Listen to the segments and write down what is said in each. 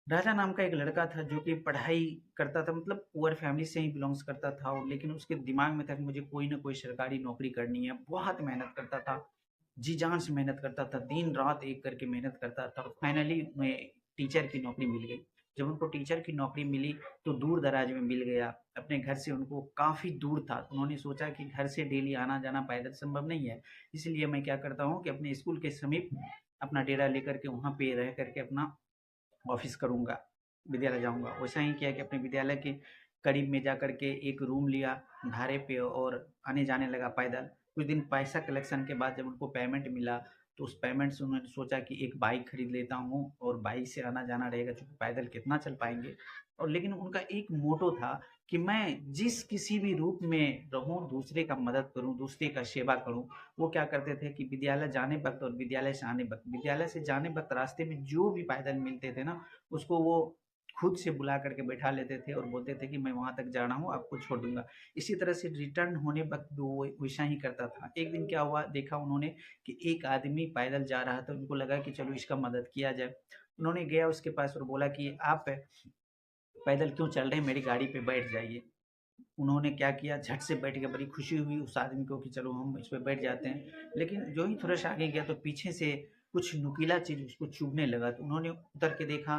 राजा नाम का एक लड़का था जो कि पढ़ाई करता था, मतलब पुअर फैमिली से ही बिलॉन्ग्स करता था और लेकिन उसके दिमाग में था कि मुझे कोई ना कोई सरकारी नौकरी करनी है। बहुत मेहनत करता था, जी-जान से मेहनत करता था, दिन-रात एक करके मेहनत करता था और फाइनली उन्हें टीचर की नौकरी मिल गई। जब उनको टीचर की नौकरी मिली तो दूर-दराज में मिल गया, अपने घर से उनको काफ़ी दूर था। उन्होंने सोचा कि घर से डेली आना-जाना पैदल संभव नहीं है, इसलिए मैं क्या करता हूँ कि अपने स्कूल के समीप अपना डेरा लेकर के वहाँ पे रह करके अपना ऑफिस करूँगा, विद्यालय जाऊँगा। वैसा ही किया कि अपने विद्यालय के करीब में जाकर के एक रूम लिया भाड़े पे और आने-जाने लगा पैदल। कुछ दिन पैसा कलेक्शन के बाद जब उनको पेमेंट मिला, तो उस पेमेंट से उन्होंने सोचा कि एक बाइक खरीद लेता हूँ और बाइक से आना-जाना रहेगा क्योंकि पैदल कितना चल पाएँगे। और लेकिन उनका एक मोटो था कि मैं जिस किसी भी रूप में रहूँ, दूसरे का मदद करूँ, दूसरे का सेवा करूँ। वो क्या करते थे कि विद्यालय जाने वक़्त और विद्यालय से आने वक़्त, विद्यालय से जाने वक़्त रास्ते में जो भी पैदल मिलते थे ना, उसको वो खुद से बुला करके बैठा लेते थे और बोलते थे कि मैं वहाँ तक जा रहा हूँ, आपको छोड़ दूँगा। इसी तरह से रिटर्न होने वक़्त भी वो वैसा ही करता था। एक दिन क्या हुआ, देखा उन्होंने कि एक आदमी पैदल जा रहा था, उनको लगा कि चलो इसका मदद किया जाए। उन्होंने गया उसके पास और बोला कि आप पैदल क्यों चल रहे हैं? मेरी गाड़ी पे बैठ जाइए। उन्होंने क्या किया, झट से बैठ गए, बड़ी खुशी हुई उस आदमी को कि चलो हम इस पे बैठ जाते हैं। लेकिन जो ही थोड़ा सा आगे गया तो पीछे से कुछ नुकीला चीज़ उसको चुभने लगा, तो उन्होंने उतर के देखा,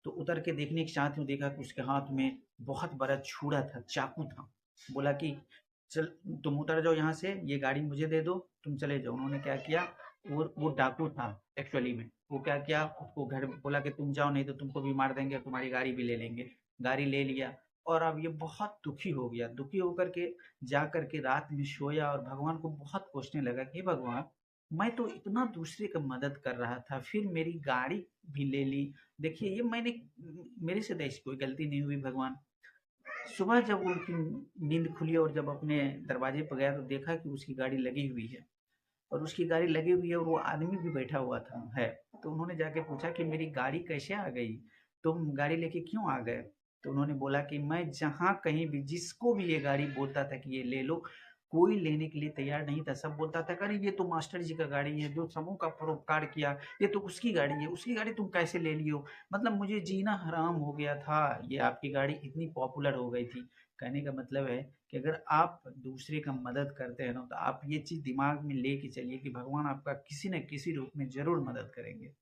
तो उतर के देखने के साथ में देखा कि उसके हाथ में बहुत बड़ा छुरा था, चाकू था। बोला कि चल तुम उतर जाओ यहाँ से, ये गाड़ी मुझे दे दो, तुम चले जाओ। उन्होंने क्या किया, वो डाकू था एक्चुअली में। वो क्या किया, उसको घर बोला कि तुम जाओ नहीं तो तुमको भी मार देंगे, तुम्हारी गाड़ी भी ले लेंगे। गाड़ी ले लिया और अब ये बहुत दुखी हो गया। दुखी होकर के जा कर के रात में सोया और भगवान को बहुत कोसने लगा कि हे भगवान, मैं तो इतना दूसरे का मदद कर रहा था, फिर मेरी गाड़ी भी ले ली। देखिए ये मैंने मेरे से तो ऐसी कोई गलती नहीं हुई भगवान। सुबह जब उनकी नींद खुली और जब अपने दरवाजे पर गया तो देखा कि उसकी गाड़ी लगी हुई है और उसकी गाड़ी लगी हुई है और वो आदमी भी बैठा हुआ था है। तो उन्होंने जाके पूछा कि मेरी गाड़ी कैसे आ गई? तुम गाड़ी लेके क्यों आ गए? तो उन्होंने बोला कि मैं जहाँ कहीं भी जिसको भी ये गाड़ी बोलता था कि ये ले लो, कोई लेने के लिए तैयार नहीं था। सब बोलता था कि अरे ये तो मास्टर जी का गाड़ी है, जो समूह का परोपकार किया, ये तो उसकी गाड़ी है, उसकी गाड़ी तुम कैसे ले लिए हो? मतलब मुझे जीना हराम हो गया था, ये आपकी गाड़ी इतनी पॉपुलर हो गई थी। कहने का मतलब है कि अगर आप दूसरे का मदद करते हैं ना, तो आप ये चीज़ दिमाग में लेके चलिए कि भगवान आपका किसी न किसी रूप में ज़रूर मदद करेंगे।